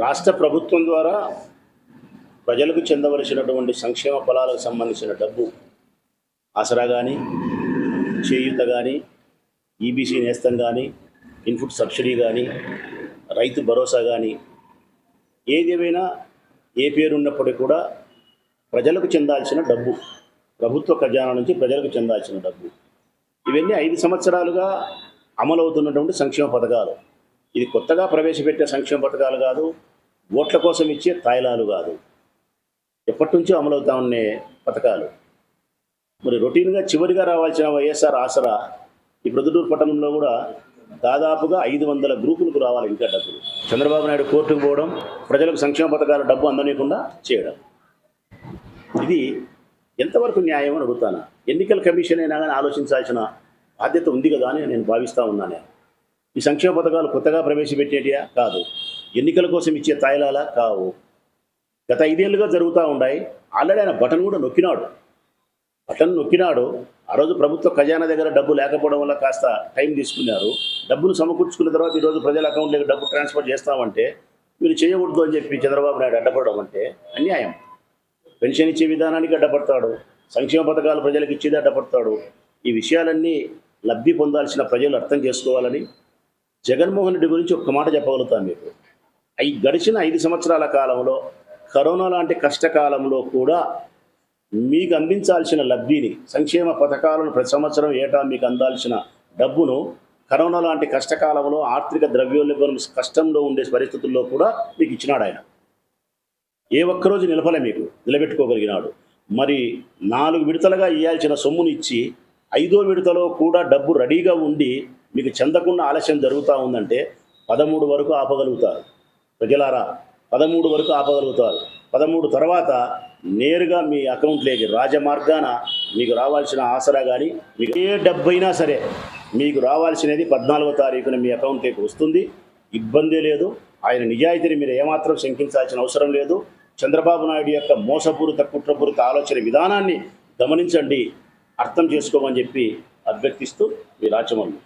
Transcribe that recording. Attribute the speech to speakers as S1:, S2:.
S1: రాష్ట్ర ప్రభుత్వం ద్వారా ప్రజలకు చెందవలసినటువంటి సంక్షేమ ఫలాలకు సంబంధించిన డబ్బు ఆసరా కానీ, చేయూత కానీ, ఈబీసీ నేస్తం కానీ, ఇన్పుట్ సబ్సిడీ కానీ, రైతు భరోసా కానీ, ఏదేమైనా ఏ పేరు ఉన్నప్పటికీ కూడా ప్రజలకు చెందాల్సిన డబ్బు, ప్రభుత్వ ఖజానా నుంచి ప్రజలకు చెందాల్సిన డబ్బు, ఇవన్నీ 5 సంవత్సరాలుగా అమలవుతున్నటువంటి సంక్షేమ పథకాలు. ఇది కొత్తగా ప్రవేశపెట్టే సంక్షేమ పథకాలు కాదు, ఓట్ల కోసం ఇచ్చే తాయిలాలు కాదు, ఎప్పటి నుంచో అమలవుతా ఉండే పథకాలు. మరి రొటీన్గా చివరిగా రావాల్సిన వైఎస్ఆర్ ఆసరా ఈ ప్రొద్దుటూరు పట్టణంలో కూడా దాదాపుగా 500 గ్రూపులకు రావాలి ఇంకా డబ్బులు. చంద్రబాబు నాయుడు కోర్టుకు పోవడం, ప్రజలకు సంక్షేమ పథకాల డబ్బు అందనీయకుండా చేయడం, ఇది ఎంతవరకు న్యాయం అని అడుగుతాను. ఎన్నికల కమిషన్ అయినా కానీ ఆలోచించాల్సిన బాధ్యత ఉంది కదా అని నేను భావిస్తూ ఉన్నాను. ఈ సంక్షేమ పథకాలు కొత్తగా ప్రవేశపెట్టేటియా కాదు, ఎన్నికల కోసం ఇచ్చే తాయిలాలా కావు. గత 5 ఏళ్ళుగా జరుగుతూ ఉన్నాయి. ఆల్రెడీ ఆయన బటన్ కూడా నొక్కినాడు. ఆ రోజు ప్రభుత్వ ఖజానా దగ్గర డబ్బు లేకపోవడం వల్ల కాస్త టైం తీసుకున్నారు. డబ్బును సమకూర్చుకున్న తర్వాత ఈరోజు ప్రజల అకౌంట్లోకి డబ్బు ట్రాన్స్ఫర్ చేస్తామంటే మీరు చేయకూడదు అని చెప్పి చంద్రబాబు నాయుడు అడ్డపడడం అంటే అన్యాయం. పెన్షన్ ఇచ్చే విధానానికి అడ్డపడతాడు, సంక్షేమ పథకాలు ప్రజలకు ఇచ్చేది అడ్డపడతాడు. ఈ విషయాలన్నీ లబ్ధి పొందాల్సిన ప్రజలు అర్థం చేసుకోవాలని జగన్మోహన్ రెడ్డి గురించి ఒక్క మాట చెప్పగలుగుతాను మీకు. గడిచిన 5 సంవత్సరాల కాలంలో, కరోనా లాంటి కష్టకాలంలో కూడా మీకు అందించాల్సిన లబ్ధిని, సంక్షేమ పథకాలను ప్రతి సంవత్సరం ఏటా మీకు అందాల్సిన డబ్బును కరోనా లాంటి కష్టకాలంలో ఆర్థిక ద్రవ్యోల్బణం కష్టంలో ఉండే పరిస్థితుల్లో కూడా మీకు ఇచ్చినాడు ఆయన. ఏ ఒక్కరోజు మీకు నిలబెట్టుకోగలిగినాడు. మరి 4 విడతలుగా ఇవ్వాల్సిన సొమ్ముని ఇచ్చి 5వ విడతలో కూడా డబ్బు రెడీగా ఉండి మీకు చెందకుండా ఆలస్యం జరుగుతూ ఉందంటే 13 వరకు ఆపగలుగుతారు. ప్రజలారా, 13 వరకు ఆపగలుగుతారు. 13 తర్వాత నేరుగా మీ అకౌంట్లోకి రాజమార్గాన మీకు రావాల్సిన ఆసరా కానీ, మీకు ఏ డబ్బైనా సరే మీకు రావాల్సినది 14వ తారీఖున మీ అకౌంట్లోకి వస్తుంది. ఇబ్బంది లేదు. ఆయన నిజాయితీని మీరు ఏమాత్రం శంకించాల్సిన అవసరం లేదు. చంద్రబాబు నాయుడు యొక్క మోసపూరిత, కుట్రపూరిత ఆలోచన విధానాన్ని గమనించండి, అర్థం చేసుకోమని చెప్పి అభ్యర్థిస్తూ మీ రాచమల్లు.